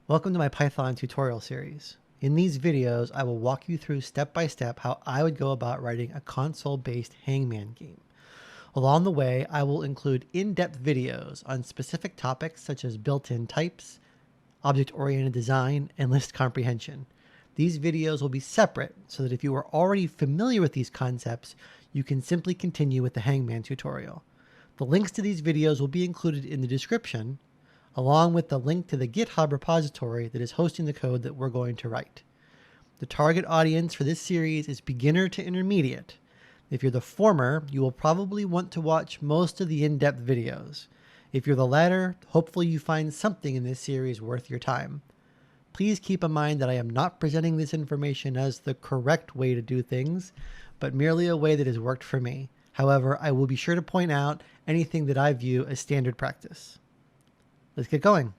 Welcome to my Python tutorial series. In these videos, I will walk you through step by step how I would go about writing a console-based Hangman game. Along the way, I will include in-depth videos on specific topics such as built-in types, object-oriented design, and list comprehension. These videos will be separate so that if you are already familiar with these concepts, you can simply continue with the Hangman tutorial. The links to these videos will be included in the description, along with the link to the GitHub repository that is hosting the code that we're going to write. The target audience for this series is beginner to intermediate. If you're the former, you will probably want to watch most of the in-depth videos. If you're the latter, hopefully you find something in this series worth your time. Please keep in mind that I am not presenting this information as the correct way to do things, but merely a way that has worked for me. However, I will be sure to point out anything that I view as standard practice. Let's get going.